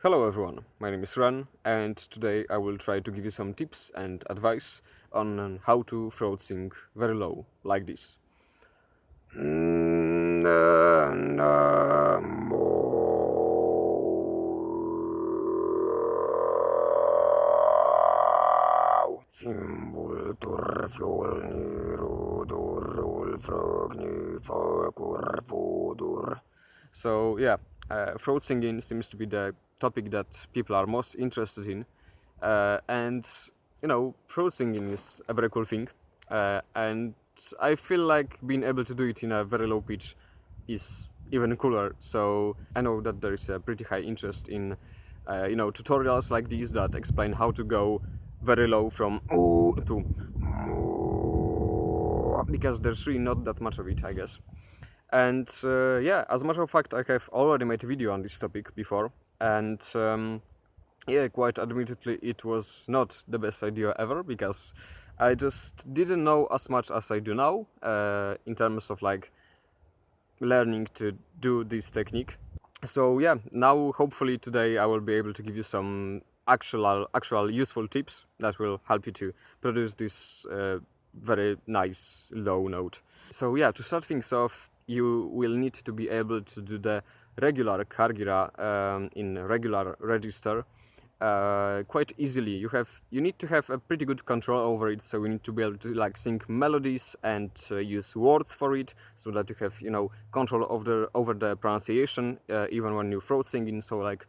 Hello everyone, my name is Ran, and today I will try to give you some tips and advice on how to throat sing very low, like this. So yeah, throat singing seems to be the topic that people are most interested in, and throat singing is a very cool thing, and I feel like being able to do it in a very low pitch is even cooler. So I know that there is a pretty high interest in tutorials like these that explain how to go very low from ooh to moo, because there's really not that much of it, I guess. And yeah, as a matter of fact, I have already made a video on this topic before, and yeah, quite admittedly, it was not the best idea ever, because I just didn't know as much as I do now in terms of like learning to do this technique. So yeah, now hopefully today I will be able to give you some actual useful tips that will help you to produce this very nice low note. So yeah, to start things off, you will need to be able to do the regular kargyyra in regular register quite easily. You need to have a pretty good control over it, so you need to be able to like sing melodies and use words for it, so that you have control over the pronunciation even when you throat singing. So like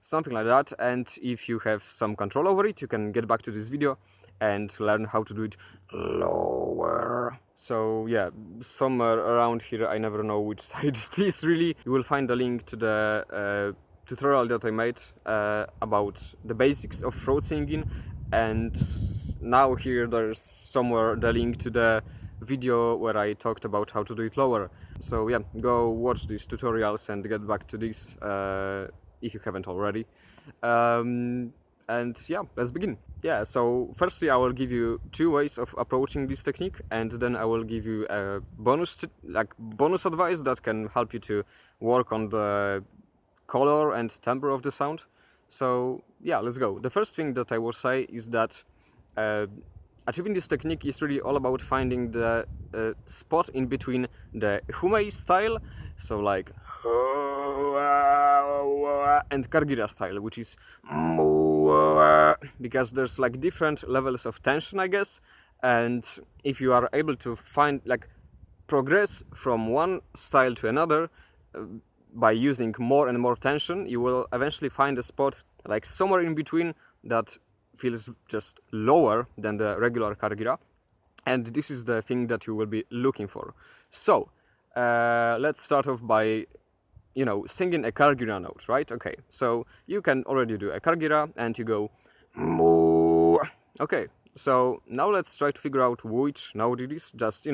something like that. And if you have some control over it, you can get back to this video and learn how to do it lower. So yeah, somewhere around here, I never know which side it is really, you will find a link to the tutorial that I made about the basics of throat singing, and now here there's somewhere the link to the video where I talked about how to do it lower. So yeah, go watch these tutorials and get back to this if you haven't already. And yeah, let's begin. Yeah, so firstly I will give you two ways of approaching this technique, and then I will give you a bonus advice that can help you to work on the color and timbre of the sound. So yeah, let's go. The first thing that I will say is that achieving this technique is really all about finding the spot in between the humei style, so like, and kargyyra style, which is because there's like different levels of tension, I guess, and if you are able to find like progress from one style to another by using more and more tension, you will eventually find a spot like somewhere in between that feels just lower than the regular kargyyra, and this is the thing that you will be looking for. So let's start off by singing a kargyyra note, right? Okay, so you can already do a kargyyra and you go moo. Okay, so now let's try to figure out which note it is. Just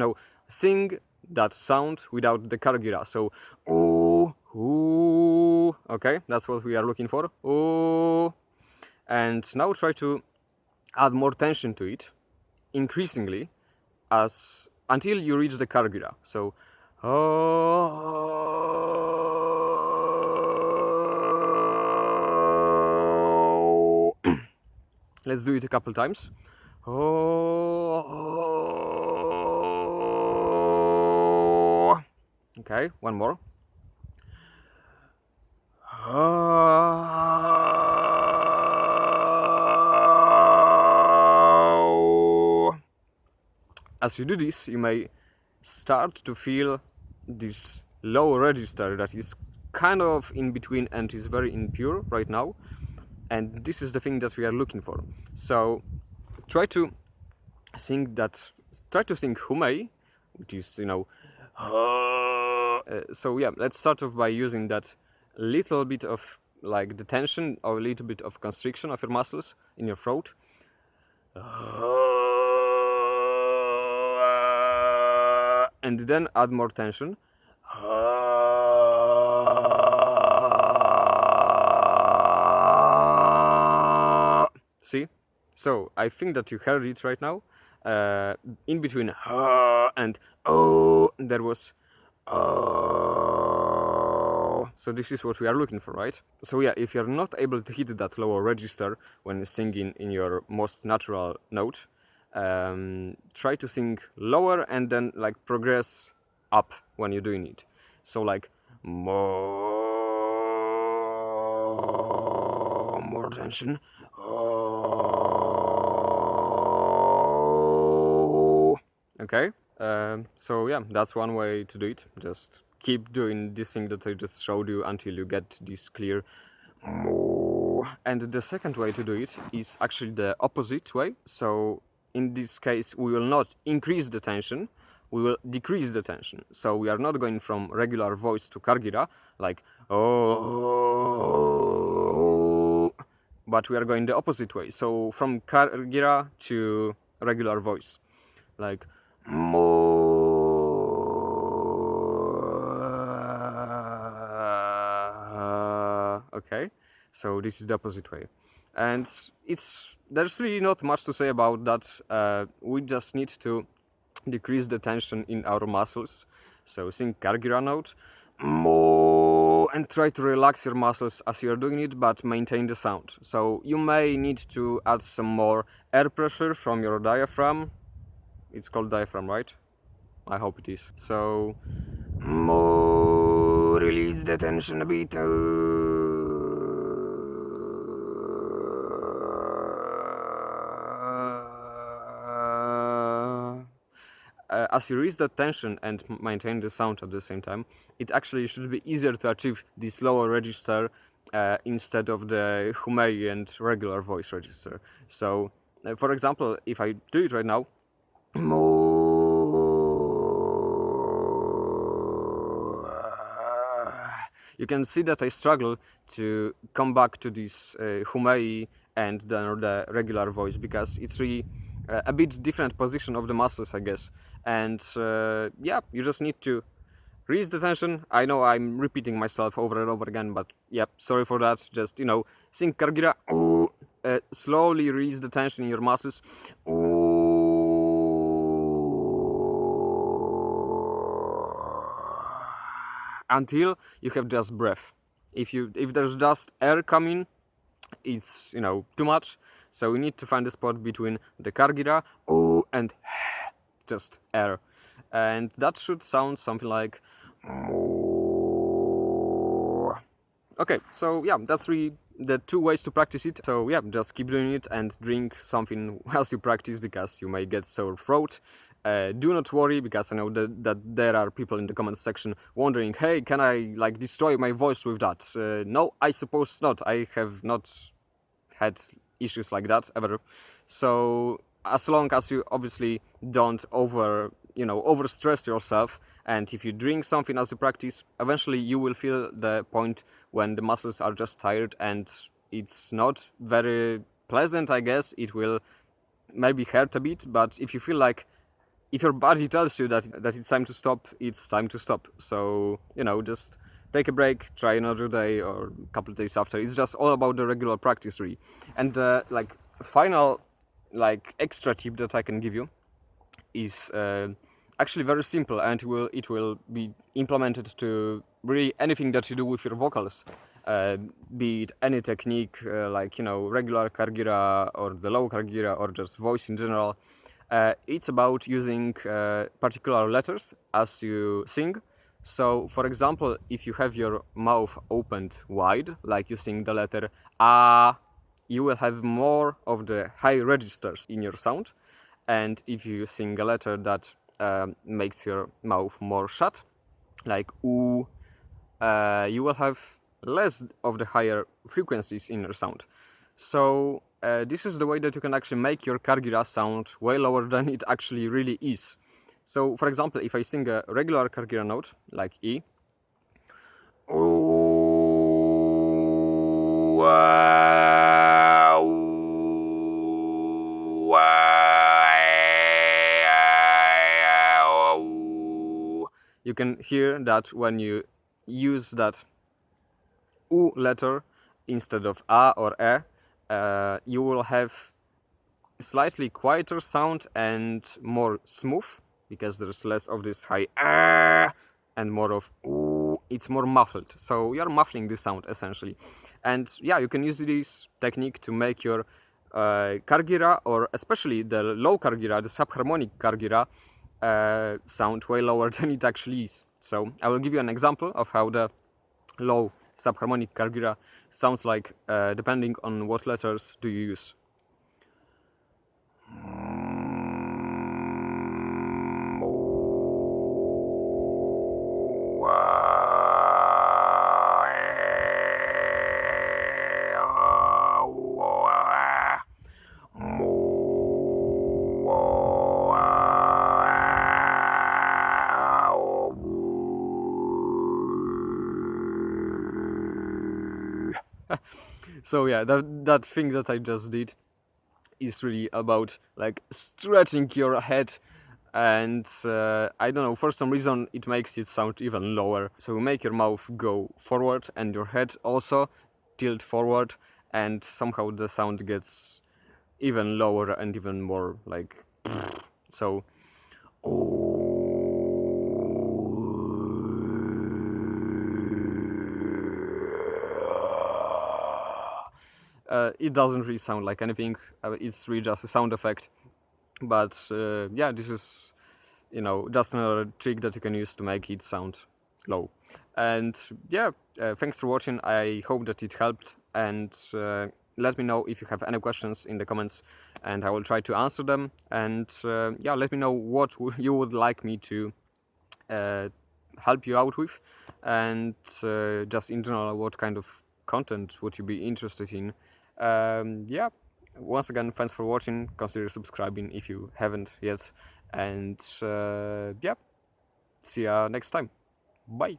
sing that sound without the kargyyra. So ooh, ooh. Okay, that's what we are looking for. Ooh. And now try to add more tension to it, increasingly, until you reach the kargyyra. So oh. Let's do it a couple times. Oh. Okay, one more. As you do this, you may start to feel this low register that is kind of in between and is very impure right now, and this is the thing that we are looking for. So try to sing humei, which is so yeah, let's start off by using that little bit of like the tension or a little bit of constriction of your muscles in your throat. And then add more tension. See? So I think that you heard it right now, in between and oh, there was oh. So this is what we are looking for, right? So yeah, if you're not able to hit that lower register when singing in your most natural note, try to sing lower and then like progress up when you're doing it. So like more tension. Okay, so yeah, that's one way to do it. Just keep doing this thing that I just showed you until you get this clear. And the second way to do it is actually the opposite way. So in this case, we will not increase the tension, we will decrease the tension. So we are not going from regular voice to kargyyra, like oh, but we are going the opposite way. So from kargyyra to regular voice, like okay, so this is the opposite way, and there's really not much to say about that. We just need to decrease the tension in our muscles. So sing kargyyra note and try to relax your muscles as you're doing it, but maintain the sound. So you may need to add some more air pressure from your diaphragm. It's called diaphragm, right? I hope it is. So release the tension a bit. As you release the tension and maintain the sound at the same time, it actually should be easier to achieve this lower register instead of the humei and regular voice register. So, for example, if I do it right now, you can see that I struggle to come back to this humei and then the regular voice, because it's really a bit different position of the muscles, I guess. And yeah, you just need to release the tension. I know I'm repeating myself over and over again, but yeah, sorry for that. Just, you know, sing kargyyra, slowly release the tension in your muscles. Until you have just breath. If there's just air coming, it's, you know, too much. So we need to find a spot between the kargyyra and just air, and that should sound something like. Okay, so yeah, that's really the two ways to practice it. So yeah, just keep doing it and drink something whilst you practice, because you may get sore throat. Do not worry, because I know that there are people in the comments section wondering, hey, can I like destroy my voice with that? No, I suppose not. I have not had issues like that ever. So as long as you obviously don't overstress yourself, and if you drink something as you practice, eventually you will feel the point when the muscles are just tired, and it's not very pleasant, I guess. It will maybe hurt a bit, but if you feel like, if your body tells you that it's time to stop, it's time to stop. So, you know, just take a break, try another day or a couple of days after. It's just all about the regular practice, really. And like final like extra tip that I can give you is actually very simple, and it will be implemented to really anything that you do with your vocals, be it any technique, like, you know, regular kargyyra or the low kargyyra or just voice in general. It's about using particular letters as you sing. So, for example, if you have your mouth opened wide, like you sing the letter A, you will have more of the high registers in your sound. And if you sing a letter that makes your mouth more shut, like U, you will have less of the higher frequencies in your sound. So this is the way that you can actually make your kargyyra sound way lower than it actually really is. So, for example, if I sing a regular kargyyra note, like E, you can hear that when you use that U letter instead of A or E, you will have slightly quieter sound and more smooth, because there's less of this high and more of ooh, it's more muffled. So you're muffling the sound essentially. And yeah, you can use this technique to make your kargyyra, or especially the low kargyyra, the subharmonic kargyyra, sound way lower than it actually is. So I will give you an example of how the low subharmonic kargyyra sounds like, depending on what letters do you use. So yeah, that thing that I just did is really about like stretching your head, and I don't know, for some reason it makes it sound even lower. So make your mouth go forward and your head also tilt forward, and somehow the sound gets even lower and even more like so. It doesn't really sound like anything. It's really just a sound effect. But yeah, this is, you know, just another trick that you can use to make it sound low. And yeah, thanks for watching. I hope that it helped. And let me know if you have any questions in the comments, and I will try to answer them. And yeah, let me know what you would like me to help you out with, and just in general, what kind of content would you be interested in. Yeah, once again, thanks for watching. Consider subscribing if you haven't yet, and yeah, see ya next time. Bye.